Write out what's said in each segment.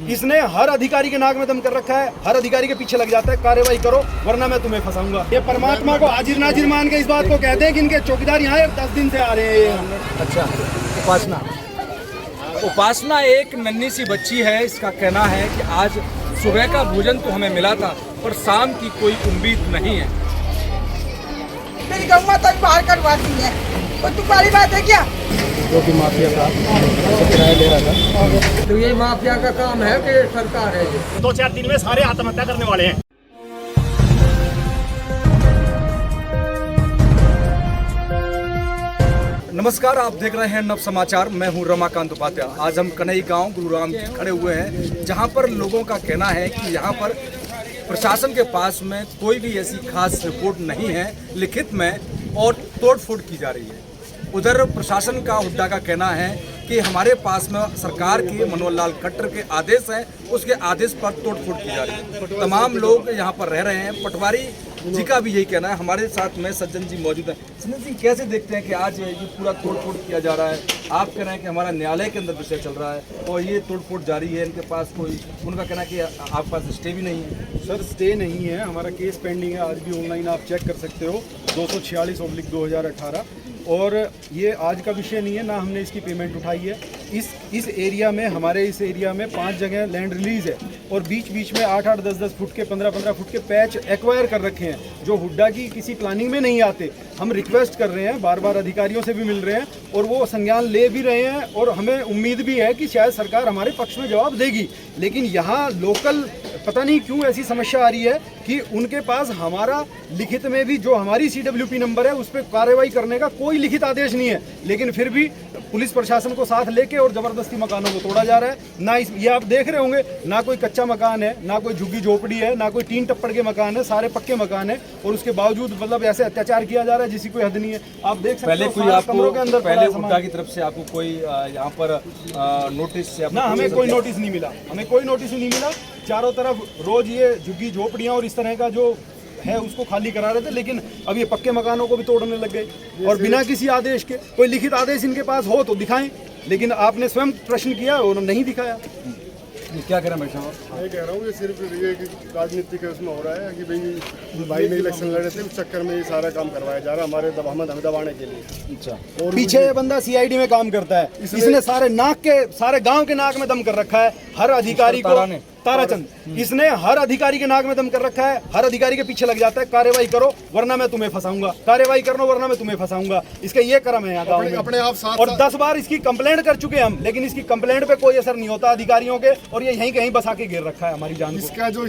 इसने हर अधिकारी के नाक में दम कर रखा है, हर अधिकारी के पीछे लग जाता है, कार्रवाई करो वरना मैं तुम्हें फंसाऊंगा। ये परमात्मा को हाजिर नाजिर मान के इस बात को कहते हैं कि इनके चौकीदार यहाँ 10 दिन से आ रहे हैं। अच्छा, उपासना एक नन्ही सी बच्ची है। इसका कहना है कि आज सुबह का भोजन तो हमें मिला था पर शाम की कोई उम्मीद नहीं है। मेरी गम्मा तक बाहर करवाती है, तो तुम्हारी बात है क्या? जो कि माफिया का किराया ले रहा था, तो ये माफिया का काम है कि सरकार है? ये 2-4 दिन में सारे आत्महत्या करने वाले हैं। नमस्कार, आप देख रहे हैं नव समाचार। मैं हूं रमाकांत उपाध्याय। आज हम कन्हई गांव गुरुग्राम खड़े हुए हैं, जहां पर लोगों का कहना है कि यहां पर प्रशासन के पास में कोई भी ऐसी खास रिपोर्ट नहीं है लिखित में और तोड़फोड़ की जा रही है। उधर प्रशासन का हुड्डा का कहना है कि हमारे पास में सरकार के मनोहर लाल खट्टर के आदेश हैं, उसके आदेश पर तोड़फोड़ की जा रही है। तमाम लोग यहाँ पर रह रहे हैं। पटवारी जी का भी यही कहना है। हमारे साथ में सज्जन जी मौजूद हैं। सज्जन जी, कैसे देखते हैं कि आज ये पूरा तोड़फोड़ किया जा रहा है? आप कह रहे हैं कि हमारा न्यायालय के अंदर विषय चल रहा है और ये तोड़फोड़ जारी है। इनके पास कोई, उनका कहना है कि आपके पास स्टे भी नहीं है। सर, स्टे नहीं है, हमारा केस पेंडिंग है। आज भी ऑनलाइन आप चेक कर सकते हो, 246/2018। और ये आज का विषय नहीं है, ना हमने इसकी पेमेंट उठाई है। इस एरिया में, हमारे इस एरिया में 5 जगह लैंड रिलीज है और बीच बीच में 8-8, 10-10 फुट के, 15-15 फुट के पैच एक्वायर कर रखे हैं, जो हुड्डा की किसी प्लानिंग में नहीं आते। हम रिक्वेस्ट कर रहे हैं, बार बार अधिकारियों से भी मिल रहे हैं और वो संज्ञान ले भी रहे हैं और हमें उम्मीद भी है कि शायद सरकार हमारे पक्ष में जवाब देगी। लेकिन यहाँ लोकल पता नहीं क्यों ऐसी समस्या आ रही है कि उनके पास हमारा लिखित में भी जो हमारी CWP नंबर है उस पर कार्रवाई करने का कोई लिखित आदेश नहीं है, लेकिन फिर भी पुलिस प्रशासन को साथ लेके और जबरदस्ती मकानों को तोड़ा जा रहा है। ना ये आप देख रहे होंगे, ना कोई कच्चा मकान है, ना कोई झुग्गी झोपड़ी है, ना कोई टीन टप्पड़ के मकान है, सारे पक्के मकान है और उसके बावजूद मतलब ऐसे अत्याचार किया जा रहा है जिसकी कोई हद नहीं है। आप देख सकते हो कोई आपको कमरों के अंदर पहले हुड्डा की तरफ से आपको कोई यहाँ पर नोटिस ना, हमें कोई नोटिस नहीं मिला, हमें कोई नोटिस नहीं मिला। चारों तरफ रोज ये झुग्गी झोपड़ियाँ और इस तरह का जो है उसको खाली करा रहे थे, लेकिन अब ये पक्के मकानों को भी तोड़ने लग गए और बिना किसी आदेश के। कोई लिखित आदेश इनके पास हो तो दिखाएं, लेकिन आपने स्वयं प्रश्न किया और नहीं दिखाया। क्या कह रहे हैं भाई? मैं कह रहा हूँ ये सिर्फ ये राजनीति के उसमें हो रहा है कि भाई ने इलेक्शन लड़े थे, उस चक्कर में ये सारा काम करवाया जा रहा है हमारे हमें दबाने के लिए। अच्छा, और पीछे ये बंदा CID में काम करता है, इसने सारे गांव के नाक में दम कर रखा है। हर अधिकारी को, ताराचंद, इसने हर अधिकारी के नाक में दम कर रखा है, हर अधिकारी के पीछे लग जाता है, कार्रवाई करो वरना मैं तुम्हें फंसाऊंगा, कार्रवाई करो वरना मैं तुम्हें फंसाऊंगा। इसका ये क्रम है यहाँ गाँव में। अपने आप साथ और 10 बार इसकी कंप्लेंट कर चुके हम, लेकिन इसकी कंप्लेंट पे कोई असर नहीं होता अधिकारियों के, और ये यहीं कहीं बसा के गिर रखा है हमारी जान को। इसका जो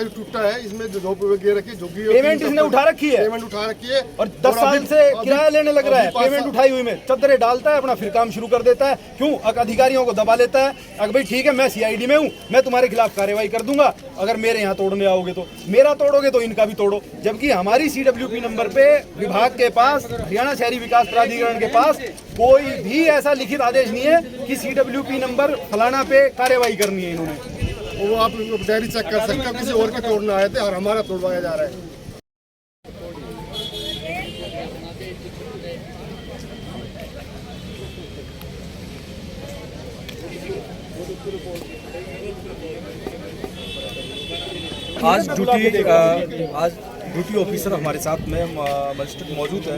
टूटा है, इसमें जो गिर रखी है, पेमेंट इसने उठा रखी है, पेमेंट उठा रखी है और 10 साल से किराया लेने लग रहा है। पेमेंट उठाई हुई में चदरे डालता है, अपना फिर काम शुरू कर देता है। क्यों? अधिकारियों को दबा लेता है। अगर भाई ठीक है, मैं CID में हूँ, मैं तुम्हारे खिलाफ कार्रवाई कर दूंगा, अगर मेरे यहाँ तोड़ने आओगे तो। मेरा तोड़ोगे तो इनका भी तोड़ो, जबकि हमारी CWP नंबर पे विभाग के पास, हरियाणा शहरी विकास प्राधिकरण के पास कोई भी ऐसा लिखित आदेश नहीं है कि CWP नंबर फलाना पे कार्रवाई करनी है इन्होंने। वो आप डायरी चेक कर सकते हो, किसी और के तोड़ने आए थे और हमारा तोड़वाया जा रहा है। आज ड्यूटी ऑफिसर हमारे साथ में मजिस्ट्रेट मौजूद है।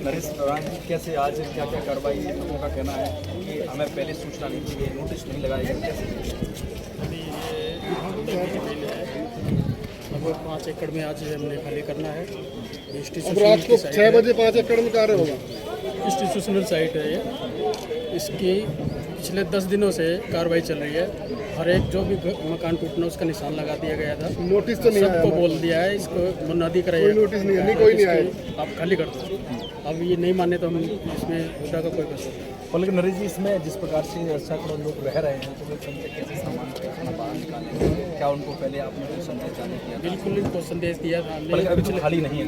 नरेश नारायण जी, कैसे आज क्या क्या कार्रवाई? लोगों का कहना है कि हमें पहले सूचना नहीं दी गई, नोटिस नहीं लगाया गया। लगभग 5 एकड़ में आज हमने खाली करना है। रात को 6 बजे 5 एकड़ में कार्य होगा। इंस्टीट्यूशनल साइट है ये। इसकी पिछले 10 दिनों से कार्रवाई चल रही है। हर एक जो भी मकान टूटना उसका निशान लगा दिया गया था। नोटिस तो नहीं आया, सबको बोल दिया है, इसको मुनादी कराई। कोई नोटिस नहीं आया, कोई नहीं आया। आप खाली कर दो। अब ये नहीं माने तो हम इसमें हुड्डा का कोई कसर नहीं। और लेकिन नरेश जी, इसमें जिस प्रकार से सैकड़ों लोग रह रहे हैं, तो वे कैसे सामान खाना बाहर निकालेंगे? क्या उनको पहले आपने कोई संदेश जारी किया? बिल्कुल इनको संदेश दिया था हमने। अभी तो खाली नहीं है।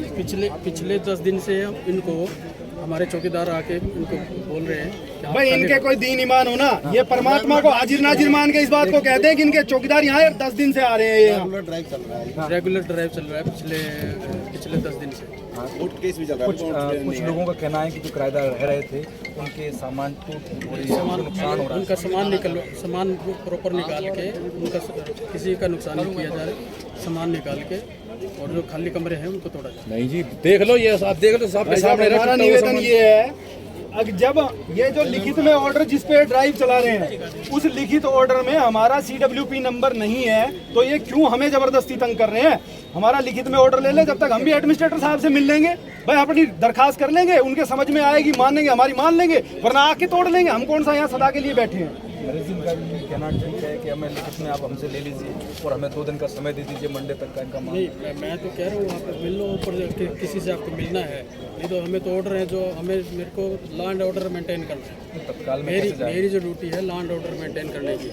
पिछले 10 दिन से हम इनको, हमारे चौकीदार आके इनको बोल रहे हैं भाई इनके कोई दीन ईमान हो ना, ये परमात्मा को हाजिर नाजिर मान के इस बात को कहते हैं कि इनके चौकीदार यहाँ 10 दिन से आ रहे हैं। रेगुलर ड्राइव चल रहा है। पिछले पिछले 10 दिन से। कुछ लोगों का कहना है कि जो किराएदार रह रहे थे उनके सामान नुकसान हो रहा है। उनका सामान प्रॉपर निकाल के, उनका किसी का नुकसान नहीं किया जा रहा, सामान निकाल के, और जो खाली कमरे हैं उनको तोड़ा जाए। नहीं जी, देख लो ये, आप देख लो साहब के सामने। हमारा निवेदन ये है, जब ये जो लिखित में ऑर्डर जिस पे ड्राइव चला रहे हैं, उस लिखित ऑर्डर में हमारा CWP नंबर नहीं है, तो ये क्यों हमें जबरदस्ती तंग कर रहे हैं? हमारा लिखित में ऑर्डर ले ले, जब तक हम भी एडमिनिस्ट्रेटर साहब से मिल लेंगे, भाई अपनी दरखास्त कर लेंगे, उनके समझ में आएगी, मानेंगे, हमारी मान लेंगे, वरना आके तोड़ लेंगे। हम कौन सा यहाँ सदा के लिए बैठे हैं? नरेश जी का भी कहना ठीक है कि हमें लिखित में आप हमसे ले लीजिए और हमें 2 दिन का समय दे दीजिए, मंडे तक का इनका मांग। नहीं, मैं तो कह रहा हूँ, वहाँ पर मिल लो, ऊपर किसी से आपको मिलना है, नहीं तो हमें तो ऑर्डर है जो मेरे को लॉ एंड ऑर्डर मेंटेन करना है। तत्काल में मेरी जो ड्यूटी है लॉ एंड ऑर्डर मेंटेन करने की।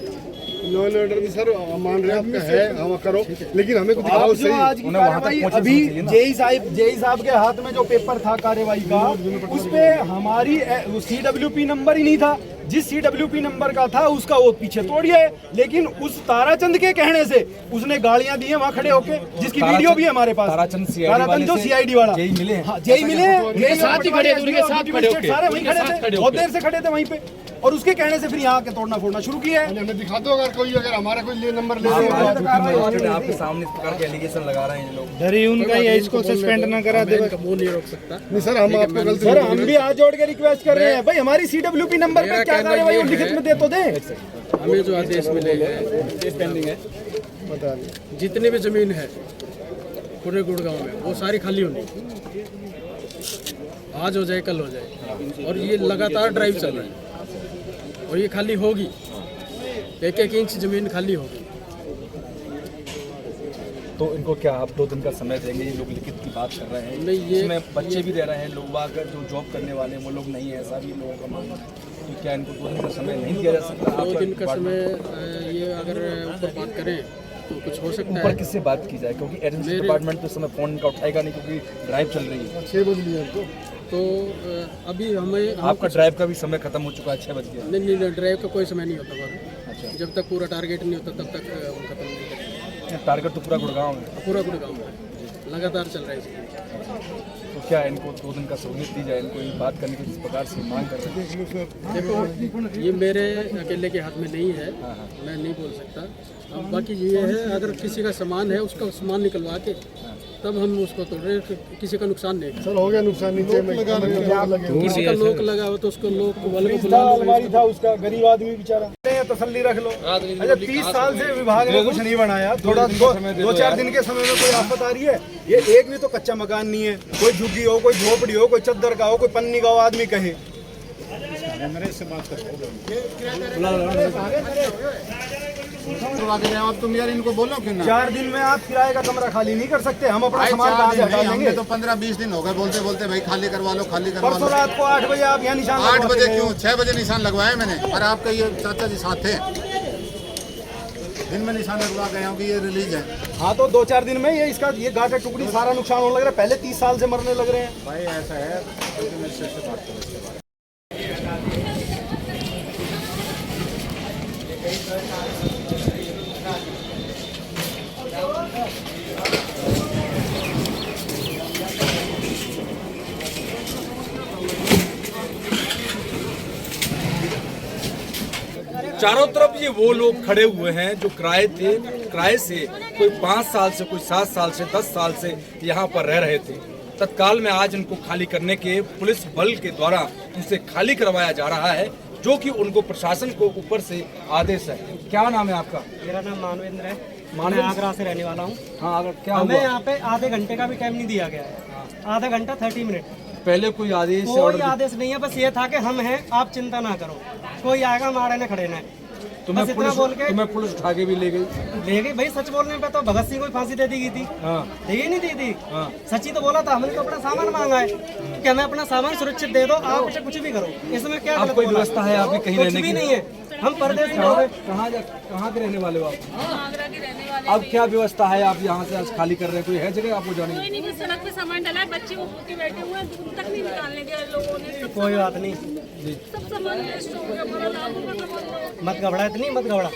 लॉ एंड ऑर्डर भी सर मान रहे हैं आपका है, हम करो, लेकिन हमें कुछ दिखाओ सही। आज की कार्रवाई अभी जेई साहब के हाथ में जो पेपर था कार्रवाई का, उस पे हमारी CWP नंबर ही नहीं था। जिस CWP नंबर का था उसका वो पीछे तोड़िए, लेकिन उस ताराचंद के कहने से उसने गालियां दी हैं वहाँ खड़े होके, जिसकी वीडियो भी है हमारे पास। ताराचंद जो CID वाला जेई मिले, हाँ जेई मिले, साथ ही खड़े थे, उनके साथ खड़े होके, सारे वहीं खड़े थे, बहुत देर से खड़े थे वहीं पे, और उसके कहने से फिर यहाँ के तोड़ना फोड़ना शुरू किया है। हमें दिखा दो, अगर हमारा कोई ले नंबर ले आपके सामने इस प्रकार के एलिगेशन लगा रहे हैं ये लोग। डरी उनका ही है, इसको सस्पेंड ना करा दे। मुंह नहीं रोक सकता। नहीं सर, हम आपको गलती सर हम भी हाथ जोड़ के रिक्वेस्ट कर रहे हैं, भाई हमारी CWP नंबर पे क्या कार्रवाई लिखित में दे तो दे। हमें जो आदेश मिले हैं पेंडिंग है, बता दें। जितनी भी जमीन है पूरे गुड़गांव में वो सारी खाली होनी, आज हो जाए कल हो जाए, और ये लगातार ड्राइव चल रहा है, और ये खाली होगी, 1-1 इंच जमीन खाली होगी। तो इनको क्या आप 2 दिन का समय देंगे? ये लोग लिखित की बात कर रहे हैं, नहीं, ये इसमें बच्चे भी रह रहे हैं, लोग अगर जो जॉब करने वाले हैं वो लोग नहीं है, ऐसा भी लोगों का मानना है। तो क्या इनको 2 दिन का समय नहीं दिया जा सकता? 2 दिन का समय, ये अगर ऊपर बात करें तो कुछ हो सकता है। ऊपर किससे बात की जाए, क्योंकि एजेंसी डिपार्टमेंट तो समय फोन का उठाएगा नहीं, क्योंकि ड्राइव चल रही है। 6 बज लिए तो अभी हमें आपका ड्राइव का भी समय खत्म हो चुका है, 6 बज गया। नहीं, ड्राइव का कोई समय नहीं होता बाबू। अच्छा, जब तक पूरा टारगेट नहीं होता तब तक हम खत्म नहीं करते। टारगेट तो पूरा गुड़गांव है, पूरा गुड़गांव में लगातार चल रहा है। तो क्या इनको 2 दिन का सहूलियत दी जाए? इनको ये बात करने की जिस प्रकार से मांग कर रहे हैं। देखो, ये मेरे अकेले के हाथ में नहीं है, मैं नहीं बोल सकता। अब बाकी ये है, अगर किसी का सामान है उसका सामान निकलवा के तब हम उसको तोड़ रहे, किसी का नुकसान नहीं। सर हो गया नुकसान, नीचे में किसी का लोक लगा हो तो उसको लोक वाले को अलमारी था उसका, गरीब आदमी बेचारा। तसल्ली रख लो। अच्छा 30 साल से विभाग ने कुछ नहीं बनाया, थोड़ा 2-4 दिन के समय में कोई आफत आ रही है। ये एक भी तो कच्चा मकान नहीं है, कोई झुग्गी हो, कोई झोपड़ी हो, कोई चद्दर का हो, कोई पन्नी का हो, आदमी कहे। अब तुम यार इनको बोलो क्यों ना? 4 दिन में आप किराए का कमरा खाली नहीं कर सकते, हम अपना सामान कहाँ से हटा देंगे? तो 15-20 दिन हो गए बोलते बोलते, भाई खाली करवा लो, खाली करवा परसों लो। रात को 8 बजे आप यहाँ निशान 8 बजे लगवाते क्यों? हो। 6 बजे निशान लगवाया मैंने, और आपका ये चाचा जी साथ थे, दिन में निशान लगवा गया हूँ कि ये रिलीज है। हाँ तो 2-4 दिन में ये गांठ टुकड़ी सारा नुकसान होने लग रहा है, पहले 30 साल से मरने लग रहे हैं। भाई ऐसा है, से बात करो इसके बारे में। चारों तरफ ये वो लोग खड़े हुए हैं जो किराए से कोई 5 साल से, कोई 7 साल से, 10 साल से यहाँ पर रह रहे थे। तत्काल में आज इनको खाली करने के पुलिस बल के द्वारा इनसे खाली करवाया जा रहा है, जो कि उनको प्रशासन को ऊपर से आदेश है। क्या नाम है आपका? मेरा नाम मानवेंद्र है, मैं आगरा से रहने वाला हूँ। हाँ, अगर क्या हमें यहाँ पे आधे घंटे का भी टाइम नहीं दिया गया है, आधा घंटा 30 मिनट। पहले कोई आदेश कोई आदेश नहीं है, बस ये था कि हम हैं, आप चिंता ना करो, कोई आएगा हमारे ने खड़े ना। तुम्हें पुलिस उठा के भी ले गई भाई, सच बोलने पे तो भगत सिंह को फांसी दे दी गई थी। दी नहीं दी थी, सच्ची तो बोला था। हमने तो अपना सामान मांगा है कि हमें अपना सामान सुरक्षित दे दो, आप मुझे कुछ भी करो, इसमें क्या आप कोई व्यवस्था है आपकी कहीं रहने की? कुछ भी नहीं है, हम परदेसी लोग हैं। कहाँ के रहने वाले हो आप? आगरा के रहने वाले। अब क्या व्यवस्था है? आप यहाँ से आज खाली कर रहे हैं, कोई है जगह आपको जाने? कोई नहीं, सड़क पे सामान डाला है, बच्चे वो भूखे बैठे हुए हैं, दूर तक नहीं निकालने दिया लोगों ने। कोई बात नहीं, सब सामान वेस्ट हो गया, हमारा लाखों का सामान। मत घबरा, इतनी मत घबरा।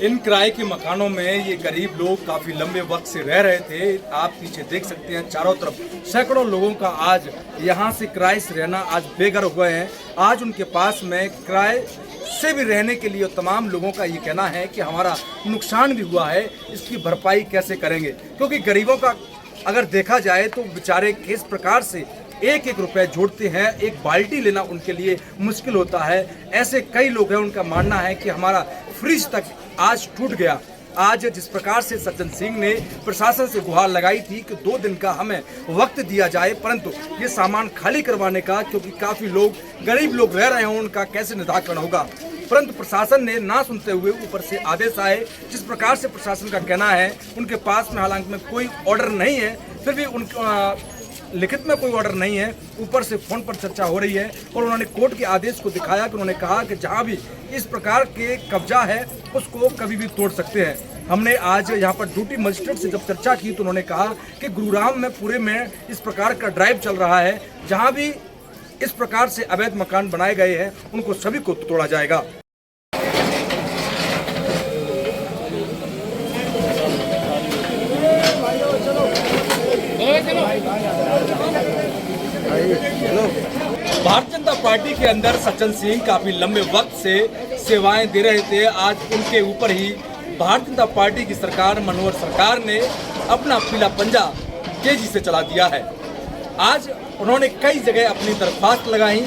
इन किराए के मकानों में ये गरीब लोग काफ़ी लंबे वक्त से रह रहे थे। आप पीछे देख सकते हैं चारों तरफ सैकड़ों लोगों का आज यहाँ से किराए से रहना आज बेघर हुए हैं। आज उनके पास में किराए से भी रहने के लिए तमाम लोगों का ये कहना है कि हमारा नुकसान भी हुआ है, इसकी भरपाई कैसे करेंगे, क्योंकि गरीबों का अगर देखा जाए तो बेचारे किस प्रकार से एक एक रुपए जोड़ते हैं, एक बाल्टी लेना उनके लिए मुश्किल होता है। ऐसे कई लोग हैं, उनका मानना है कि हमारा फ्रिज तक आज टूट गया। आज जिस प्रकार से सज्जन सिंह ने प्रशासन से गुहार लगाई थी कि 2 दिन का हमें वक्त दिया जाए, परंतु ये सामान खाली करवाने का, क्योंकि काफ़ी लोग गरीब लोग रह रहे हैं, उनका कैसे निराकरण होगा, परंतु प्रशासन ने ना सुनते हुए ऊपर से आदेश आए। जिस प्रकार से प्रशासन का कहना है उनके पास में हालांकि में कोई ऑर्डर नहीं है, फिर भी उन लिखित में कोई ऑर्डर नहीं है, ऊपर से फोन पर चर्चा हो रही है और उन्होंने कोर्ट के आदेश को दिखाया कि उन्होंने कहा कि जहां भी इस प्रकार के कब्जा है उसको कभी भी तोड़ सकते हैं। हमने आज यहां पर ड्यूटी मजिस्ट्रेट से जब चर्चा की तो उन्होंने कहा कि गुरुग्राम में पूरे में इस प्रकार का ड्राइव चल रहा है, जहां भी इस प्रकार से अवैध मकान बनाए गए हैं उनको सभी को तोड़ा जाएगा। भारतीय जनता पार्टी के अंदर सज्जन सिंह काफी लंबे वक्त से सेवाएं दे रहे थे। आज उनके ऊपर ही भारतीय जनता पार्टी की सरकार, मनोहर सरकार ने अपना पीला पंजा तेजी से चला दिया है। आज उन्होंने कई जगह अपनी दरख्वास्त लगाई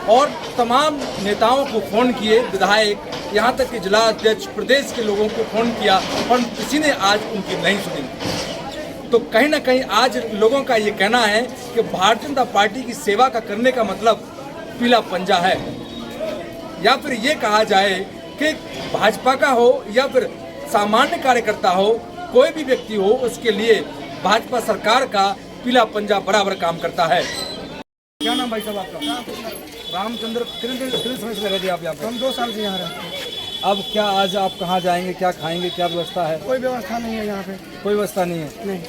और तमाम नेताओं को फोन किए, विधायक, यहाँ तक कि जिला अध्यक्ष, प्रदेश के लोगों को फोन किया, पर किसी ने आज उनकी नहीं सुनी। तो कहीं ना कहीं आज लोगों का ये कहना है कि भारतीय जनता पार्टी की सेवा का करने का मतलब पीला पंजा है, या फिर ये कहा जाए कि भाजपा का हो या फिर सामान्य कार्यकर्ता हो, कोई भी व्यक्ति हो, उसके लिए भाजपा सरकार का पीला पंजा बराबर काम करता है। क्या नाम भाई साहब आपका? रामचंद्र। कितने समय से लगे थे आप यहाँ पे? हम 2 साल से यहाँ रहते हैं। अब क्या आज आप कहाँ जाएंगे, क्या खाएंगे, क्या व्यवस्था है? कोई व्यवस्था नहीं है यहाँ पे। कोई व्यवस्था नहीं है? नहीं,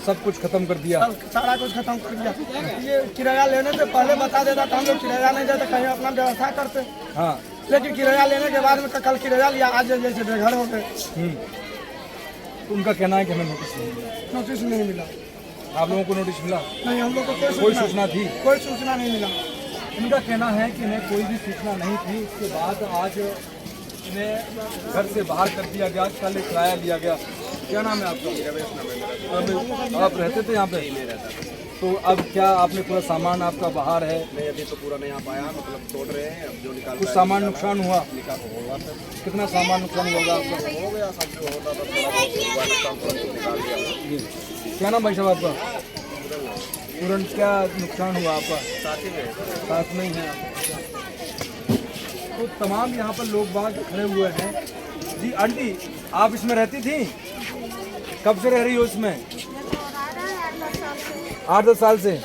सब कुछ खत्म कर दिया। सारा कुछ खत्म कर दिया। ये किराया लेने से पहले बता देता तो हम लोग किराया नहीं देते, कहीं अपना व्यवस्था करते। हाँ, लेकिन किराया लेने के बाद में कल किराया लिया, आज जैसे बेघर हो गए। उनका कहना है कि हमें नोटिस नहीं मिला। नोटिस नहीं मिला। आप लोगों को नोटिस मिला? नहीं, हम लोग को कोई सूचना थी? कोई सूचना नहीं मिला। इनका कहना है कि इन्हें कोई भी सूचना नहीं थी। इसके बाद आज इन्हें घर से बाहर कर दिया गया, कल किराया लिया गया। क्या नाम है आपका? आप रहते थे यहाँ पे? तो अब क्या आपने पूरा सामान आपका बाहर है? नहीं, अभी तो पूरा नहीं आ पाया, मतलब तोड़ रहे हैं। अब जो निकाल कुछ सामान नुकसान हुआ? होगा सर। कितना सामान नुकसान होगा आपका? हो गया, सब जो होता था थोड़ा बहुत नुकसान तुरंत निकाल दिया। क्या नाम भाई साहब आपका? तुरंत क्या नुकसान हुआ आपका? साथ में ही है आप। तो तमाम यहाँ पर लोग बाग खड़े हुए हैं। जी आंटी, आप इसमें रहती थी? कब से रह रही हो इसमें? 8-10 साल से।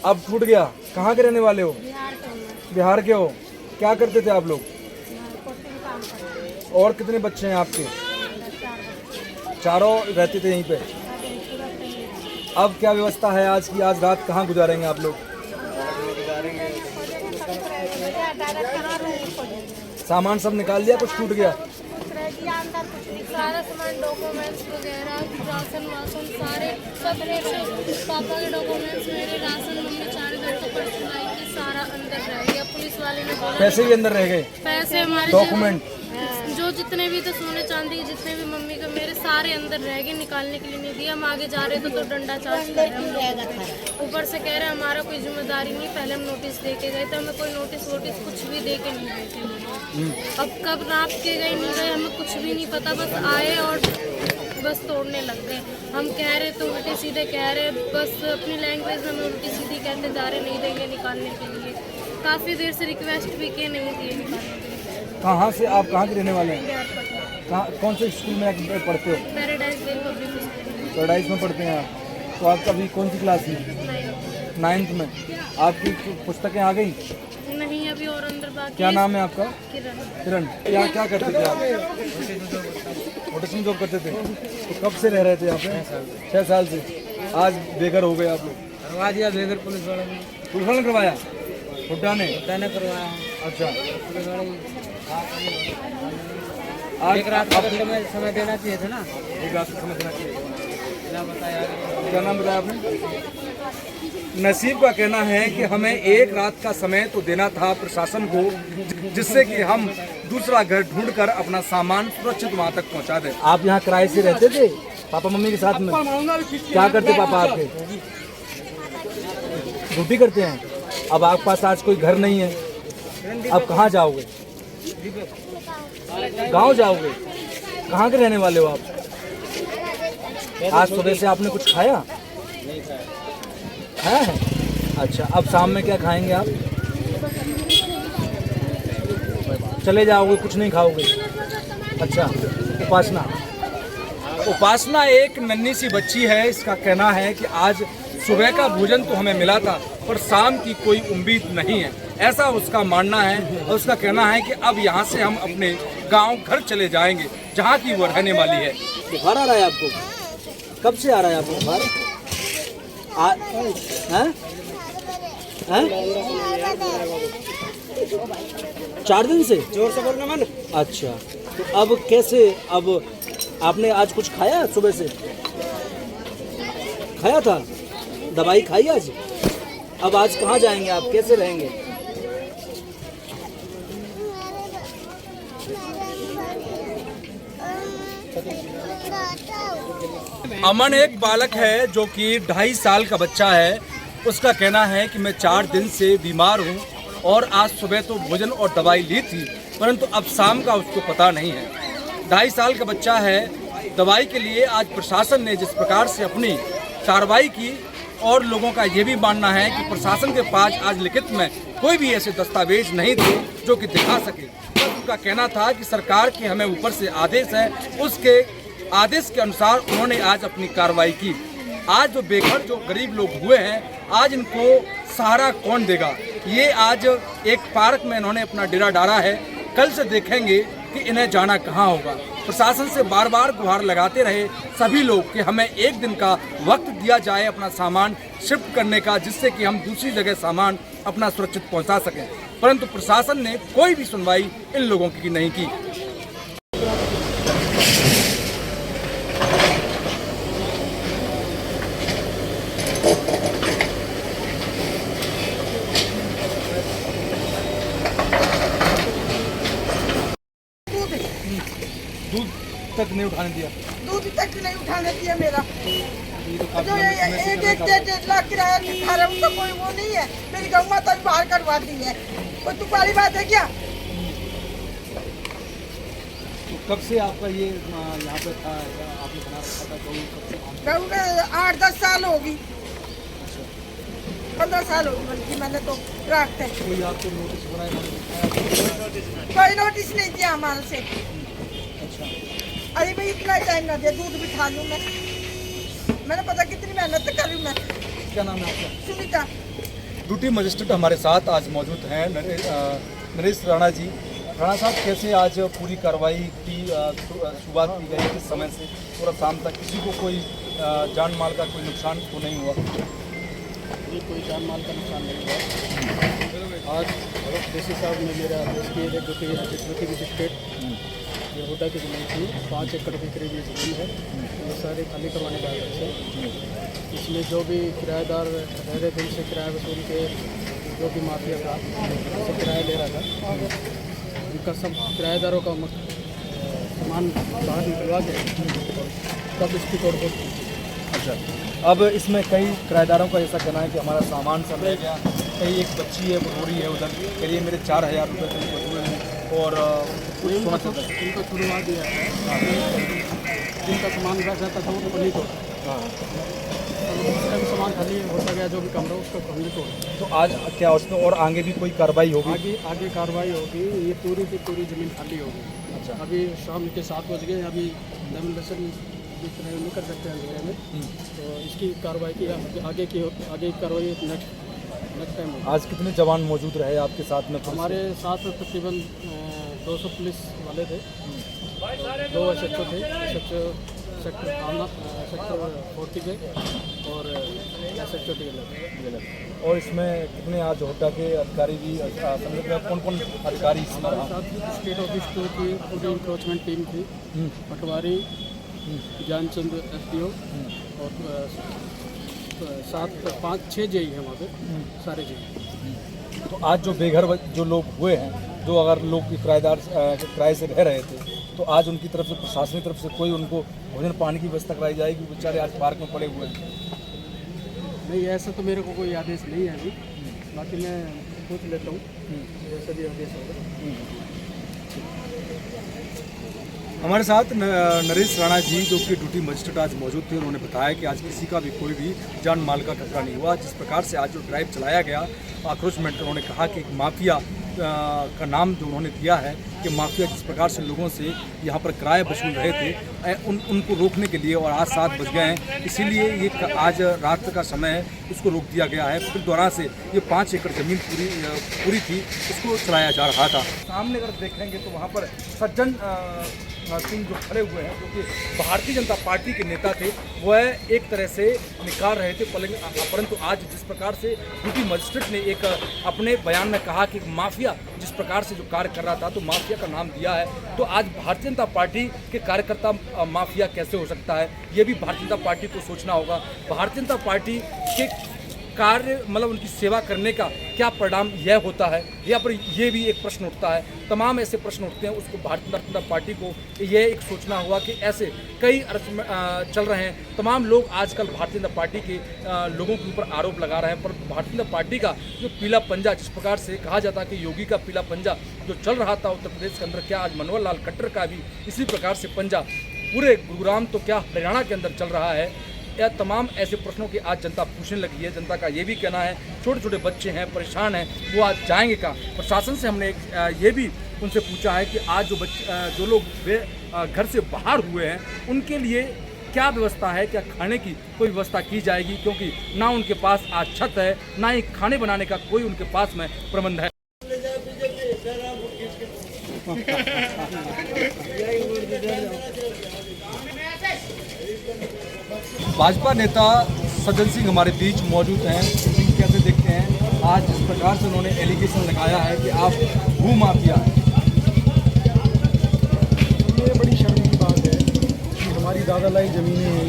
अब छूट गया। कहाँ के रहने वाले हो? बिहार के हो। क्या करते थे आप लोग? और कितने बच्चे हैं आपके? 4 रहते थे यहीं पे। अब क्या व्यवस्था है आज की? आज रात कहाँ गुजारेंगे आप लोग? सामान सब निकाल लिया, कुछ टूट गया? सारा सामान, डॉक्यूमेंट्स वगैरह, राशन वासन सारे सब पापा के डॉक्यूमेंट्स, मेरे राशन, मम्मी 4 घर का पर्स लाई थी, सारा अंदर रह गया। पुलिस वाले ने बोला पैसे भी अंदर रह गए? पैसे हमारे डॉक्यूमेंट जो जितने भी थे, सोने चांदी के जितने भी मम्मी के, मेरे सारे अंदर रह गए। निकालने के लिए नहीं दिया। हम आगे जा रहे थे तो डंडा चार्ज कर रहे, ऊपर से कह रहे हमारा कोई जिम्मेदारी नहीं। पहले हम नोटिस दे के गए थे, हमें कोई नोटिस वोटिस कुछ भी दे के नहीं गए थे। अब कब रात के गए नहीं गए हमें कुछ भी नहीं पता, बस आए और बस तोड़ने लग गए। हम कह रहे तो उल्टे सीधे कह रहे, बस अपनी लैंग्वेज में हमें उल्टी सीधी कहते जा रहे, नहीं देंगे निकालने के लिए। काफ़ी देर से रिक्वेस्ट भी किए, नहीं दिए निकालने के लिए। कहाँ से आप कहाँ के रहने वाले हैं? कहाँ, कौन से स्कूल में आप पढ़ते हो? पैराडाइज में पढ़ते हैं आप। तो आपका अभी कौन सी क्लास में? 9th में। आपकी पुस्तकें आ गई? नहीं, अभी और अंदर बाकी। क्या नाम है आपका? किरण। यहाँ क्या करते थे आप? होटल में जॉब करते थे। तो कब से रह रहे थे यहाँ पे? 6 साल से। आज बेघर हो गए आप लोग? करवा दिया बेघर पुलिस वाले ने। पुलिस वाले ने करवाया? हुड्डा ने करवाया। अच्छा। एक रात का समय देना चाहिए था ना। एक रात का समय देना चाहिए। क्या नाम बताया आपने? नसीब का कहना है कि हमें एक रात का समय तो देना था प्रशासन को, जिससे कि हम दूसरा घर ढूंढकर अपना सामान सुरक्षित वहां तक पहुंचा दें। आप यहाँ किराए से रहते थे पापा मम्मी के साथ में? क्या करते पापा आपके? ड्यूटी करते हैं। अब आपके पास आज कोई घर नहीं है, अब कहाँ जाओगे? गांव जाओगे? कहाँ के रहने वाले हो आप? आज सुबह से आपने कुछ खाया? खाया है? अच्छा, अब शाम में क्या खाएंगे आप? चले जाओगे, कुछ नहीं खाओगे? अच्छा, उपासना एक नन्ही सी बच्ची है। इसका कहना है कि आज सुबह का भोजन तो हमें मिला था, पर शाम की कोई उम्मीद नहीं है, ऐसा उसका मानना है। और उसका कहना है कि अब यहाँ से हम अपने गांव घर चले जाएंगे, जहाँ की वो रहने वाली है। बुखार आ रहा है आपको? कब से आ रहा है आपको बुखार? हैं? 4 दिन से? जोर से बोलना मन। अच्छा, तो अब कैसे? अब आपने आज कुछ खाया? सुबह से खाया था? दवाई खाई आज? अब आज कहाँ जाएंगे आप? कैसे रहेंगे? अमन एक बालक है जो कि 2.5 साल का बच्चा है। उसका कहना है कि मैं 4 दिन से बीमार हूँ और आज सुबह तो भोजन और दवाई ली थी, परंतु अब शाम का उसको पता नहीं है। 2.5 साल का बच्चा है। दवाई के लिए आज प्रशासन ने जिस प्रकार से अपनी कार्रवाई की, और लोगों का ये भी मानना है कि प्रशासन के पास आज लिखित में कोई भी ऐसे दस्तावेज नहीं थे जो कि दिखा सके। तो उनका कहना था कि सरकार के हमें ऊपर से आदेश है, उसके आदेश के अनुसार उन्होंने आज अपनी कार्रवाई की। आज जो बेघर जो गरीब लोग हुए हैं, आज इनको सहारा कौन देगा? ये आज एक पार्क में इन्होंने अपना डेरा डाला है। कल से देखेंगे कि इन्हें जाना कहाँ होगा। प्रशासन से बार बार गुहार लगाते रहे सभी लोग कि हमें एक दिन का वक्त दिया जाए अपना सामान शिफ्ट करने का, जिससे कि हम दूसरी जगह सामान अपना सुरक्षित पहुंचा सकें, परंतु प्रशासन ने कोई भी सुनवाई इन लोगों की नहीं की। दूध तक नहीं उठाने दिया। दूध तक नहीं उठाने दिया मेरा। जो एक 1.5 लाख किराया खा रहा हूँ, तो कोई वो नहीं है। मेरी गौ माता भी बाहर करवा दी है। कोई तुम वाली बात है क्या? तो कब से आपका ये यहाँ पे था? आपने बना रखा था गौ? गौ में 8-10 साल होगी, 15 साल होगी बल्कि मैंने तो रखते। कोई आपको नोटिस बनाया? कोई नोटिस नहीं दिया हमारे से। अच्छा, अरे भाई इतना ही टाइम ना दिया, दूध भी खा लूँ मैं। मैंने पता कितनी मेहनत कर रही हूँ मैं। क्या नाम है आपका? सुनीता। ड्यूटी मजिस्ट्रेट हमारे साथ आज मौजूद हैं नरेश राणा जी। राणा साहब, कैसे आज पूरी कार्रवाई की शुरुआत की गई? किस समय से पूरा शाम तक किसी को कोई जान माल का कोई नुकसान तो नहीं हुआ? ये कोई जान माल का नुकसान नहीं हुआ। आज डीसी साहब ने मेरा आदेश किए थे, जो कि डिस्ट्रिक्ट मजिस्ट्रेट ये हुडा की ज़मीन थी, 5 एकड़ के करीब ये ज़मीन है। ये सारे खाली करवाने का आदेश है। इसमें जो भी किराएदार रह रहे थे, उनसे किराया वसूल के जो भी माफिया था, उससे किराया ले रहा था, उनका सब किराएदारों का सामान बाहर निकलवा के तब इसकी तोड़फोड़ की। अच्छा, अब इसमें कई किराएदारों का ऐसा कहना है कि हमारा सामान सब रह गया। कई एक बच्ची है, वो रो रही है उधर, कह रही है मेरे 4000 रुपये करीब हुए हैं और कुछ सोना चलता है। इनको छुड़वा दिया है। जिनका सामान रह जाता था वो तो नहीं तोड़ा। उसका भी सामान खाली होता गया, जो भी कमरा उसका हमने तोड़ा। तो आज क्या उसमें और आगे भी कोई कार्रवाई होगी? आगे कार्रवाई होगी। ये पूरी की पूरी ज़मीन खाली होगी। अच्छा, अभी शाम के 7 बज गए, अभी लेमिनेशन नहीं कर सकते हैं अंधेरे में, तो इसकी कार्रवाई की आगे की कार्रवाई नेक्स्ट टाइम होगी। आज कितने जवान मौजूद रहे आपके साथ में? हमारे साथ तकरीबन 200 पुलिस वाले थे, 2 SHO थे, सेक्टर 40 के और SHO DLF। और इसमें कितने आज होटा के अधिकारी भी संगठन में कौन कौन अधिकारी इसमें हमारे साथ स्टेट ऑफिस 2 की पूरी इंक्रोचमेंट टीम थी, पटवारी, ज्ञानचंद SDO और 5-6 जेई हैं वहाँ पे, सारे जेई। तो आज जो बेघर जो लोग हुए हैं, जो अगर लोग किराएदार किराए से रह रहे थे, तो आज उनकी तरफ से प्रशासन की तरफ से कोई उनको भोजन पानी की व्यवस्था कराई जाएगी? बेचारे आज पार्क में पड़े हुए हैं। नहीं, ऐसा तो मेरे को कोई आदेश नहीं है अभी, बाकी मैं पूछ लेता हूँ जैसा भी आदेश होगा। हमारे साथ नरेश राणा जी जो कि ड्यूटी मजिस्ट्रेट आज मौजूद थे, उन्होंने बताया कि आज किसी का भी कोई भी जान माल का खतरा नहीं हुआ। जिस प्रकार से आज जो ड्राइव चलाया गया आक्रोशमेंट, उन्होंने कहा कि एक माफिया का नाम जो उन्होंने दिया है कि माफिया जिस प्रकार से लोगों से यहाँ पर किराए वसूल रहे थे, उनको रोकने के लिए, और आज 7 बज गए हैं, इसीलिए ये आज रात का समय है, इसको रोक दिया गया है। फिर दोबारा से ये 5 एकड़ ज़मीन पूरी थी, उसको चलाया जा रहा था। सामने अगर देखेंगे तो वहाँ पर सज्जन सिंह जो खड़े हुए हैं, जो कि भारतीय जनता पार्टी के नेता थे, वह एक तरह से निकाल रहे थे, परंतु आज जिस प्रकार से ड्यूटी मजिस्ट्रेट ने एक अपने बयान में कहा कि माफिया जिस प्रकार से जो कार्य कर रहा था, तो माफिया का नाम दिया है, तो आज भारतीय जनता पार्टी के कार्यकर्ता माफिया कैसे हो सकता है, ये भी भारतीय जनता पार्टी को सोचना होगा। भारतीय जनता पार्टी के कार्य मतलब उनकी सेवा करने का क्या परिणाम यह होता है, या पर ये भी एक प्रश्न उठता है। तमाम ऐसे प्रश्न उठते हैं, उसको भारतीय जनता पार्टी को यह एक सोचना हुआ कि ऐसे कई चल रहे हैं। तमाम लोग आजकल भारतीय जनता पार्टी के लोगों के ऊपर आरोप लगा रहे हैं, पर भारतीय जनता पार्टी का जो पीला पंजा, जिस प्रकार से कहा जाता है कि योगी का पीला पंजा जो चल रहा था उत्तर प्रदेश के अंदर, क्या आज मनोहर लाल खट्टर का भी इसी प्रकार से पंजा पूरे गुरुग्राम तो क्या हरियाणा के अंदर चल रहा है? यह तमाम ऐसे प्रश्नों की आज जनता पूछने लगी है। जनता का ये भी कहना है, छोटे छोटे बच्चे हैं, परेशान हैं, वो आज जाएंगे कहाँ? प्रशासन से हमने ये भी उनसे पूछा है कि आज जो लोग घर से बाहर हुए हैं, उनके लिए क्या व्यवस्था है, क्या खाने की कोई व्यवस्था की जाएगी? क्योंकि ना उनके पास आज छत है, ना ही खाने बनाने का कोई उनके पास में प्रबंध है। भाजपा नेता सज्जन सिंह हमारे बीच मौजूद हैं। कैसे देखते हैं आज जिस प्रकार से उन्होंने एलिगेशन लगाया है कि आप भू माफिया हैं? ये बड़ी शर्म की बात है कि हमारी दादालाई ज़मीनें हैं,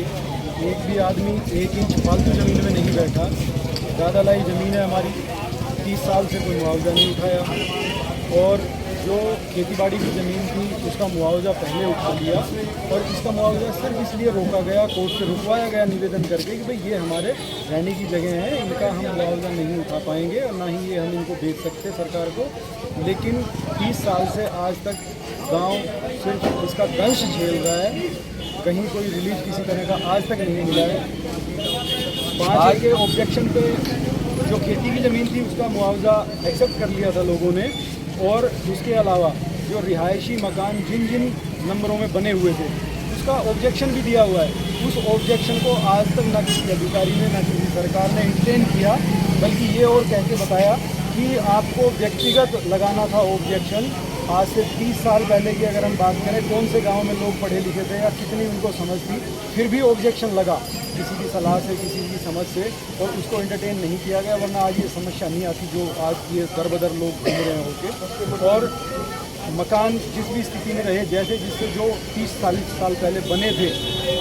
एक भी आदमी 1 इंच फालतू ज़मीन में नहीं बैठा। दादालाई ज़मीन है हमारी, 30 साल से कोई मुआवजा नहीं उठाया, और जो खेतीबाड़ी की ज़मीन थी उसका मुआवजा पहले उठा लिया, और इसका मुआवजा सिर्फ इसलिए रोका गया, कोर्ट से रुकवाया गया निवेदन करके कि भाई ये हमारे रहने की जगह है, इनका हम मुआवजा नहीं उठा पाएंगे और ना ही ये हम इनको बेच सकते सरकार को। लेकिन 30 साल से आज तक गांव सिर्फ इसका दंश झेल रहा है, कहीं कोई रिलीफ किसी तरह का आज तक नहीं मिला है। 5 के ऑब्जेक्शन पे जो खेती की ज़मीन थी उसका मुआवजा एक्सेप्ट कर लिया था लोगों ने, और उसके अलावा जो रिहायशी मकान जिन जिन नंबरों में बने हुए थे उसका ऑब्जेक्शन भी दिया हुआ है। उस ऑब्जेक्शन को आज तक ना किसी अधिकारी ने, ना किसी सरकार ने इंटेन किया, बल्कि ये और कह के बताया कि आपको व्यक्तिगत लगाना था ऑब्जेक्शन। आज से 30 साल पहले की अगर हम बात करें, कौन से गांव में लोग पढ़े लिखे थे या कितनी उनको समझ थी, फिर भी ऑब्जेक्शन लगा किसी की सलाह से, किसी की समझ से, और उसको एंटरटेन नहीं किया गया, वरना आज ये समस्या नहीं आती जो आज ये दर-बदर लोग घूम रहे हैं होके। और मकान जिस भी स्थिति में रहे, जैसे जिससे जो 30-40 साल पहले बने थे,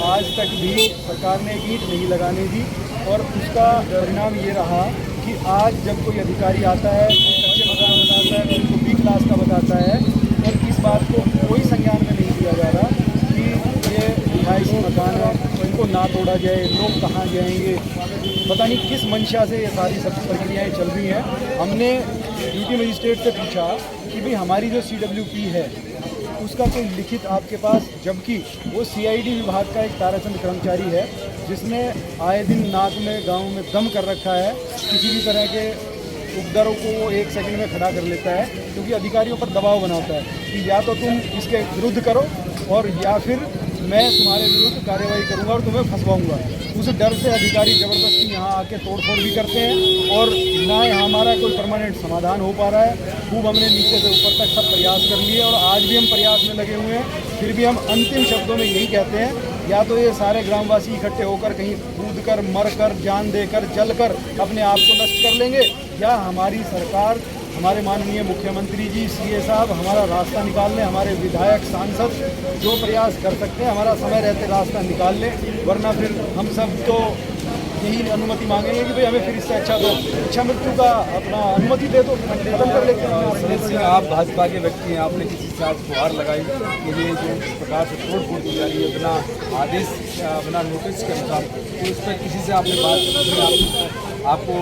आज तक भी सरकार ने एक ईंट नहीं लगाने दी, और उसका परिणाम ये रहा कि आज जब कोई अधिकारी आता है, कच्चे मकान बताता है, उनको बी क्लास का बताता है, और इस बात को कोई संज्ञान में नहीं दिया जा रहा कि ये रिहायशी मकान है, इनको ना तोड़ा जाए, लोग कहाँ जाएंगे, पता नहीं किस मंशा से ये सारी सब प्रक्रियाएँ चल रही हैं। हमने ड्यूटी मजिस्ट्रेट से पूछा कि भाई हमारी जो CWP है उसका कोई लिखित आपके पास, जबकि वो CID विभाग का एक ताराचंद कर्मचारी है जिसने आए दिन नाक में गांव में दम कर रखा है, किसी भी तरह के उपद्रव को वो 1 सेकंड में खड़ा कर लेता है, क्योंकि अधिकारियों पर दबाव बनाता है कि या तो तुम इसके विरुद्ध करो, और या फिर मैं तुम्हारे विरुद्ध कार्रवाई करूंगा और तुम्हें फंसवाऊंगा। उस डर से अधिकारी ज़बरदस्ती यहाँ आके तोड़फोड़ भी करते हैं, और ना हमारा कोई परमानेंट समाधान हो पा रहा है। खूब हमने नीचे से ऊपर तक सब प्रयास कर लिए, और आज भी हम प्रयास में लगे हुए हैं। फिर भी हम अंतिम शब्दों में यही कहते हैं या तो ये सारे ग्रामवासी इकट्ठे होकर कहीं कूद कर, मर कर, जान देकर, जल कर अपने आप को नष्ट कर लेंगे, या हमारी सरकार, हमारे माननीय मुख्यमंत्री जी, सीए साहब हमारा रास्ता निकाल लें, हमारे विधायक, सांसद जो प्रयास कर सकते हैं हमारा समय रहते रास्ता निकाल लें, वरना फिर हम सब तो यही अनुमति मांगेंगे कि भाई हमें फिर इससे अच्छा तो इच्छा मृत्यु का अपना अनुमति दे दो, खत्म कर लेते हैं। आप भाजपा के व्यक्ति हैं, आपने किसी से आज गुहार लगाई कि ये जो इस प्रकार से तोड़ फोड़ की जा रही है बिना आदेश, बिना नोटिस के अनुसार, तो इस पर किसी से आपने बात की, आपको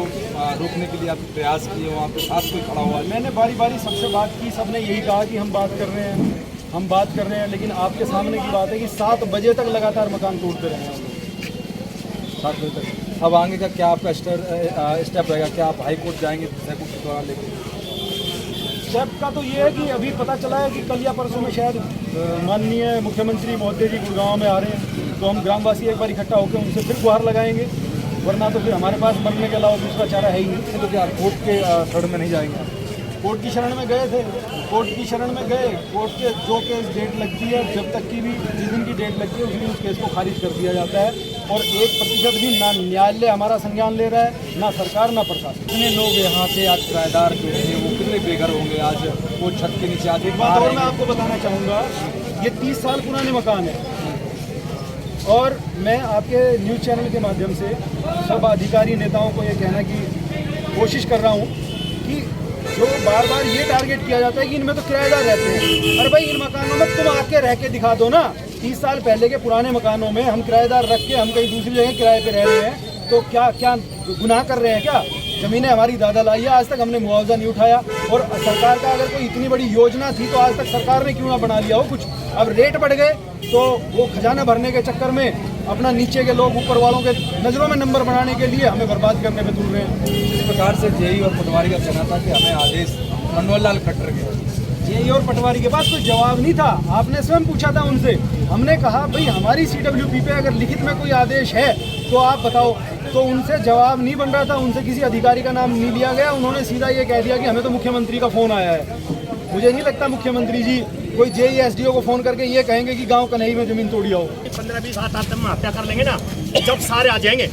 रोकने के लिए आपने प्रयास किए, वहाँ पे साथ कोई खड़ा हुआ? मैंने बारी बारी सबसे बात की, सबने यही कहा कि हम बात कर रहे हैं, लेकिन आपके सामने की बात है कि 7 बजे तक लगातार मकान तोड़ते रहे हैं। 7 बजे तक। अब आगे का क्या आपका स्टेप रहेगा? क्या आप हाई कोर्ट जाएंगे लेके? स्टेप का तो ये है कि अभी पता चला है कि कल या परसों में शायद माननीय मुख्यमंत्री महोदय जी गुड़गांव में आ रहे हैं, तो हम ग्रामवासी एक बार इकट्ठा होकर उनसे फिर गुहार लगाएंगे, वरना तो फिर हमारे पास मरने के अलावा दूसरा चारा है ही नहीं। तो क्या कोर्ट के शरण में नहीं जाएंगे? कोर्ट की शरण में गए थे, कोर्ट की शरण में गए, कोर्ट के जो केस डेट लगती है, जब तक की भी जिस दिन की डेट लगती है उस दिन उस केस को खारिज कर दिया जाता है, और 1% भी ना न्यायालय हमारा संज्ञान ले रहा है, ना सरकार, ना प्रशासन। कितने लोग यहाँ से आज किराएदार जो थे वो कितने बेघर होंगे आज वो छत के नीचे? आज एक बात और मैं आपको बताना चाहूँगा, ये 30 साल पुराने मकान है, और मैं आपके न्यूज़ चैनल के माध्यम से सब अधिकारी नेताओं को ये कहना की कोशिश कर रहा हूँ कि जो बार बार ये टारगेट किया जाता है कि इनमें तो किराएदार रहते हैं, अरे भाई इन मकानों में तुम आके रह के दिखा दो ना। 30 साल पहले के पुराने मकानों में हम किराएदार रख के हम कहीं दूसरी जगह किराए पे रह रहे हैं, तो क्या गुनाह कर रहे हैं क्या? ज़मीनें हमारी दादा लाई है, आज तक हमने मुआवजा नहीं उठाया, और सरकार का अगर कोई इतनी बड़ी योजना थी तो आज तक सरकार ने क्यों ना बना लिया हो कुछ। अब रेट बढ़ गए तो वो खजाना भरने के चक्कर में अपना नीचे के लोग ऊपर वालों के नज़रों में नंबर बनाने के लिए हमें बर्बाद करने में तुल रहे हैं। इस प्रकार से जेई और पटवारी का कहना था कि हमें आदेश मनोहर लाल खट्टर के, जेई और पटवारी के पास कोई जवाब नहीं था। आपने स्वयं पूछा था उनसे, हमने कहा भाई हमारी CWP पे अगर लिखित में कोई आदेश है तो आप बताओ, तो उनसे जवाब नहीं बन रहा था, उनसे किसी अधिकारी का नाम नहीं लिया गया, उन्होंने सीधा ये कह दिया कि हमें तो मुख्यमंत्री का फ़ोन आया है। मुझे नहीं लगता मुख्यमंत्री जी कोई जेई SDO को फ़ोन करके ये कहेंगे कि गांव कन्हई में ज़मीन तोड़ी आओ। 15-20 आत्महत्या कर लेंगे ना, जब सारे आ जाएंगे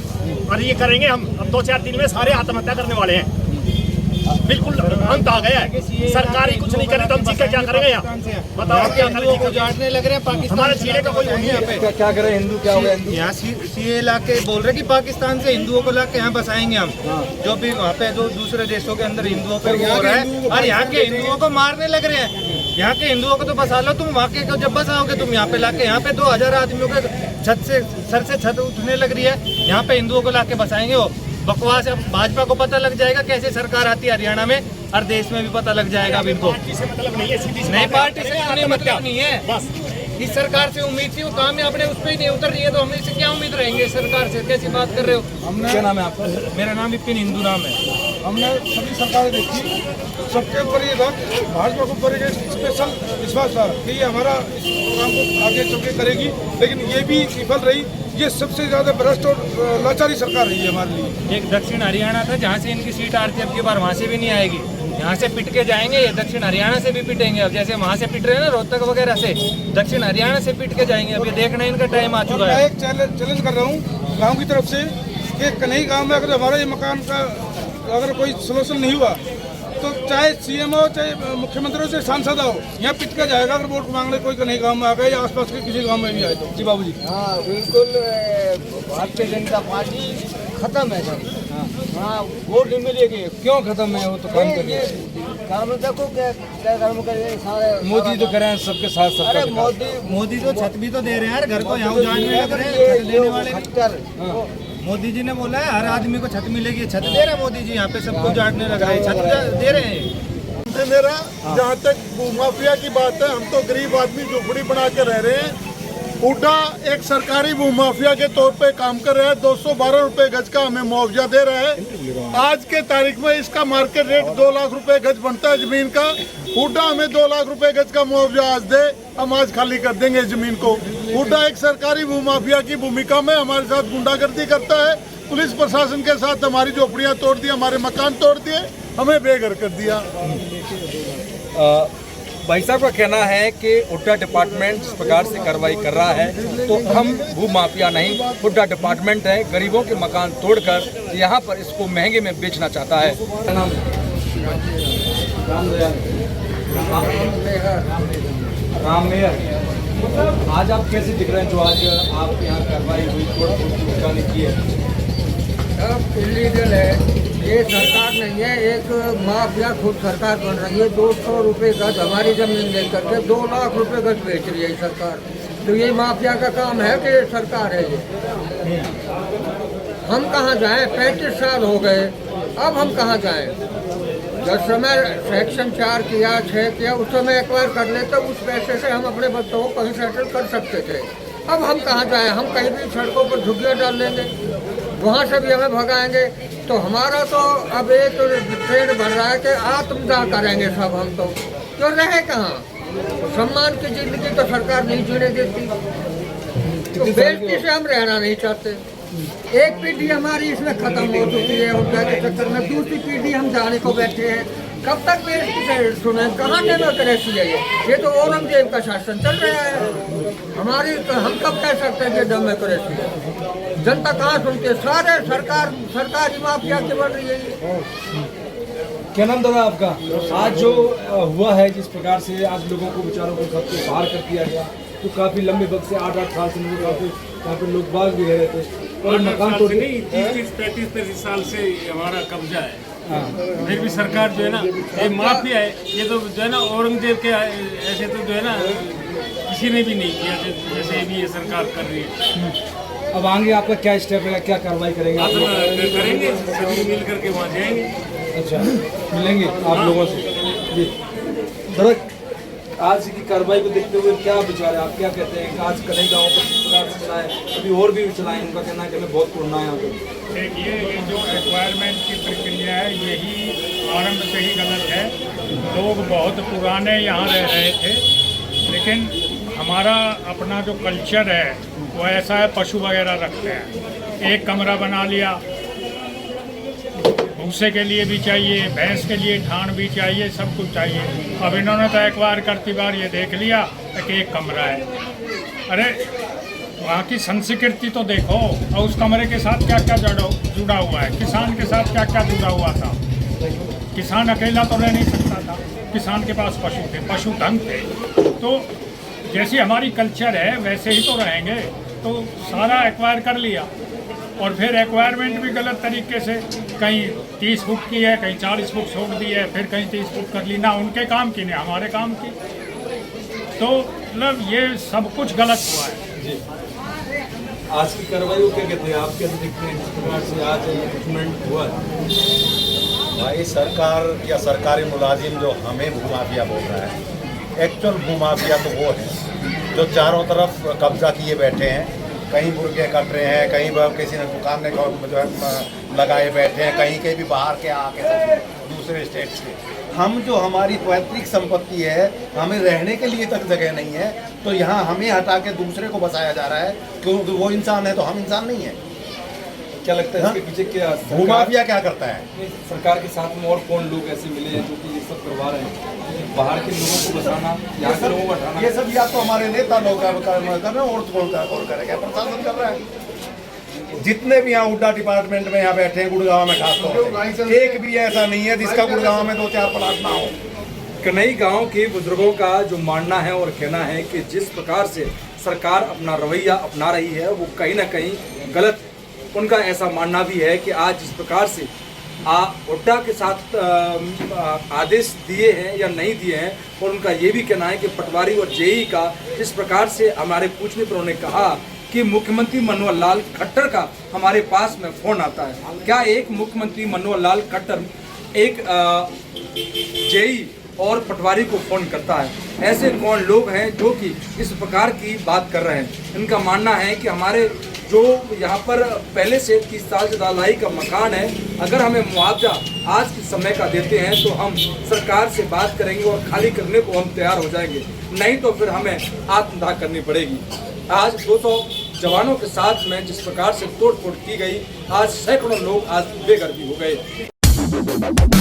और ये करेंगे हम, अब 2-4 दिन में सारे आत्महत्या करने वाले हैं। बिल्कुल अंत आ गया है, सरकार ही कुछ नहीं करे तो हम जीके क्या करेंगे? यहाँ बताओ क्या जाटने लग रहे हैं पाकिस्तान, हमारे जीने का कोई नहीं है। क्या करे हिंदू? क्या हो गया हिंदू? यहाँ सीए ला के बोल रहे कि पाकिस्तान से हिंदुओं को ला के यहाँ बसाएंगे हम, जो भी वहाँ पे जो दूसरे देशों के अंदर हिंदुओं पे हो रहा है, और यहाँ के हिंदुओं को मारने लग रहे हैं। यहाँ के हिंदुओं को तो बसा लो तुम, वहाँ के को जब बसाओगे तुम यहाँ पे लाके, यहाँ पे 2000 आदमियों के छत से सर से छत उठने लग रही है, यहाँ पे हिंदुओं को लाके बसाएंगे। वो बकवास है। भाजपा को पता लग जाएगा कैसे सरकार आती है हरियाणा में, और देश में भी पता लग जाएगा अब इनको। पार्टी से मतलब नहीं है, सीधी सी नहीं, बात है। पार्टी से कोई मतलब नहीं है, बस इस सरकार से उम्मीद थी, वो काम अपने उस पर ही नहीं उतर रही है, तो हम इससे क्या उम्मीद रहेंगे सरकार से? कैसी बात कर रहे हो? क्या नाम है आपका? मेरा नाम विपिन हिंदू नाम है। हमने सभी सरकारें देखी, सबके ऊपर ये था, भाजपा के ऊपर एक स्पेशल विश्वास था कि ये हमारा इस प्रोग्राम को आगे चल के करेगी, लेकिन ये भी विफल रही। ये सबसे ज़्यादा भ्रष्ट और लाचारी सरकार रही है हमारे लिए। एक दक्षिण हरियाणा था जहाँ से इनकी सीट आ रही थी, अब की बार वहाँ से भी नहीं आएगी। यहाँ से पिट के जाएंगे, ये दक्षिण हरियाणा से भी पिटेंगे। अब जैसे वहाँ से पिट रहे हैं ना रोहतक वगैरह से, दक्षिण हरियाणा से पिट के जाएंगे। अब ये देखना इनका टाइम आ चुका है। मैं एक चैलेंज कर रहा हूँ गाँव की तरफ से कि कन्हई गाँव में अगर हमारा ये मकान का अगर कोई सोल्यूशन नहीं हुआ तो चाहे CM हो चाहे मुख्यमंत्री से सांसद हो, यहाँ पिट का जाएगा अगर वोट मांगने कोई कन्हई गाँव में आ गए या आसपास के किसी गाँव में भी आए तो। जी बाबू जी। हाँ बिल्कुल, भारतीय जनता पार्टी खत्म है सर। हाँ वोट नहीं मिलेगी। क्यों खत्म है? वो तो काम कर रहे हैं। काम देखो क्या क्या काम कर रहे हैं सारे। मोदी तो कह रहे हैं सबके साथ सब। अरे मोदी तो छत भी तो दे रहे हैं यार, घर को यहाँ उजाड़ने लग रहे हैं देने वाले। मोदी जी ने बोला है हर आदमी को छत मिलेगी, छत दे रहे हैं मोदी जी, यहाँ पे सबको उजाड़ने लग रहे हैं, छत दे रहे हैं। मेरा जहाँ तक भूमाफिया की बात है, हम तो गरीब आदमी झोपड़ी बना के रह रहे हैं। हुड्डा एक सरकारी भूमाफिया के तौर पे काम कर रहा है, 212 रुपए गज का हमें मुआवजा दे रहा है। आज के तारीख में इसका मार्केट रेट 2 लाख रुपए गज बनता है जमीन का। हुड्डा हमें 2 लाख रुपए गज का मुआवजा आज दे, हम आज खाली कर देंगे जमीन को। हुड्डा एक सरकारी भूमाफिया की भूमिका में हमारे साथ गुंडागर्दी करता है, पुलिस प्रशासन के साथ हमारी झोपड़ियाँ तोड़ दी, हमारे मकान तोड़ दिए, हमें बेघर कर दिया। भाई साहब का कहना है कि हुड्डा डिपार्टमेंट जिस प्रकार से कार्रवाई कर रहा है तो हम भू माफिया नहीं, हुड्डा डिपार्टमेंट है, गरीबों के मकान तोड़कर यहाँ पर इसको महंगे में बेचना चाहता है। राम मेयर, आज आप कैसे दिख रहे हैं जो आज आप यहाँ कार्रवाई हुई, तोड़ फोड़ की है? सब इलीगल है, ये सरकार नहीं है, एक माफिया खुद सरकार बन रही है। 200 रुपये गज हमारी जमीन लेकर के 2 लाख रुपए गज बेच रही है सरकार। तो ये माफिया का काम है कि सरकार है ये? हम कहाँ जाएं? 35 साल हो गए, अब हम कहाँ जाएं? जब समय सेक्शन 4 किया, 6 किया, उस समय एक्वायर कर लेते, उस पैसे से हम अपने बच्चों को कहीं सेटल कर सकते थे। अब हम कहाँ जाएं? हम कहीं भी सड़कों पर झुग्गियाँ डाल लेंगे, वहाँ से भी हमें भगाएंगे। तो हमारा तो अब एक ट्रेंड बढ़ रहा है कि आत्मदाह करेंगे सब हम। तो रहे कहाँ? सम्मान की जिंदगी तो सरकार नहीं जीने देती, तो बेइज्जती से हम रहना नहीं चाहते। एक पीढ़ी हमारी इसमें खत्म हो चुकी है उनका के चक्कर में, दूसरी पीढ़ी हम जाने को बैठे हैं। कब तक बेइज्जती सुने? कहाँ डेमोक्रेसी है ये तो औरंगजेब का शासन चल रहा है हमारी। तो हम कब कह सकते हैं कि डेमोक्रेसी है? जनता कहाँ सुनती है? सारे सरकारी माफिया की बन रही है। क्या नाम दादा आपका? आज जो हुआ है जिस प्रकार से आज लोगों को बेचारों को सबको बाहर कर दिया गया, तो काफी लंबे वक्त से 8-8 साल से यहाँ पे लोग बाग भी रहे थे और मकान तो नहीं, 30-35 साल से हमारा कब्जा है। फिर भी सरकार जो है ना, ये माफिया है, ये तो जो है ना औरंगजेब के ऐसे तो जो है ना किसी ने भी नहीं किया जैसे भी ये सरकार कर रही है। अब आगे आपका क्या स्टेप है, क्या कार्रवाई करेंगे? करेंगे, सभी मिल करके वहाँ जाएंगे। अच्छा, मिलेंगे आप लोगों से जी। दादा, आज की कार्रवाई को देखते हुए क्या विचार है, आप क्या कहते हैं? आज कन्हई गाँव पर किस प्रकार से चलाएं, अभी और भी चलाएं? उनका कहना है कि हमें बहुत पुराना है यहाँ पे। देखिए, ये जो एक्वायरमेंट की प्रक्रिया है यही आरंभ से ही गलत है। लोग बहुत पुराने यहाँ रह रहे थे, लेकिन हमारा अपना जो कल्चर है वो ऐसा है, पशु वगैरह रखते हैं, एक कमरा बना लिया, भूसे के लिए भी चाहिए, भैंस के लिए ठान भी चाहिए, सब कुछ चाहिए। अब इन्होंने तो एक बार करती बार ये देख लिया कि एक कमरा है। अरे वहाँ की संस्कृति तो देखो, और उस कमरे के साथ क्या क्या जुड़ा हुआ है, किसान के साथ क्या क्या जुड़ा हुआ था। किसान अकेला तो रह नहीं सकता था, किसान के पास पशु थे, पशु धन थे। तो जैसी हमारी कल्चर है वैसे ही तो रहेंगे। तो सारा एक्वायर कर लिया और फिर एक्वायरमेंट भी गलत तरीके से, कहीं 30 फुट की है, कहीं 40 फुट छोड़ दी है, फिर कहीं 30 फुट कर ली, ना उनके काम की ना हमारे काम की। तो मतलब ये सब कुछ गलत हुआ है जी। आज की कार्रवाई को क्या कहते हैं, आप कैसे देखते हैं जिस प्रकार से आज इम्प्लीमेंट हुआ है? भाई सरकार या सरकारी मुलाजिम जो हमें भूमाफिया बोल रहा है, एक्चुअल भूमाफिया तो वो है जो चारों तरफ कब्जा किए बैठे हैं। कहीं मुर्गे कट रहे हैं, कहीं किसी ने दुकान ने जो है लगाए बैठे हैं, कहीं के भी बाहर के आके दूसरे स्टेट से। हम जो हमारी पैतृक संपत्ति है, हमें रहने के लिए तक जगह नहीं है, तो यहाँ हमें हटा के दूसरे को बसाया जा रहा है क्योंकि वो इंसान है तो हम इंसान नहीं है। क्या लगता है इसके पीछे क्या भूमाफिया क्या करता है? सरकार के साथ में और कौन लोग ऐसे मिले हैं जो कि ये सब करवा रहे हैं? बाहर के लोगों को बसाना, यहाँ के लोगों को हटाना, ये सब या तो हमारे नेता लोग कर रहे हैं और करेगा, प्रशासन कर रहा है। जितने भी यहाँ हुड्डा डिपार्टमेंट में यहाँ बैठे हैं गुड़गांव में खासतौर से, एक भी ऐसा नहीं है जिसका गुड़गांव में 2-4 प्लाट ना हो। कन्हई गांव के बुजुर्गों का जो मानना है और कहना है कि जिस प्रकार से सरकार अपना रवैया अपना रही है वो कहीं ना कहीं गलत। उनका ऐसा मानना भी है कि आज जिस प्रकार से हुड्डा के साथ आदेश दिए हैं या नहीं दिए हैं, और उनका ये भी कहना है कि पटवारी और जेई का जिस प्रकार से हमारे पूछने पर उन्होंने कहा कि मुख्यमंत्री मनोहर लाल खट्टर का हमारे पास में फ़ोन आता है। क्या एक मुख्यमंत्री मनोहर लाल खट्टर एक जेई और पटवारी को फ़ोन करता है? ऐसे कौन लोग हैं जो कि इस प्रकार की बात कर रहे हैं? इनका मानना है कि हमारे जो यहाँ पर पहले से 30 साल से दलाई का मकान है, अगर हमें मुआवजा आज के समय का देते हैं तो हम सरकार से बात करेंगे और खाली करने को हम तैयार हो जाएंगे, नहीं तो फिर हमें आत्मदाह करनी पड़ेगी। आज 200 जवानों के साथ में जिस प्रकार से तोड़ फोड़ की गई, आज सैकड़ों लोग आज बेघर भी हो गए।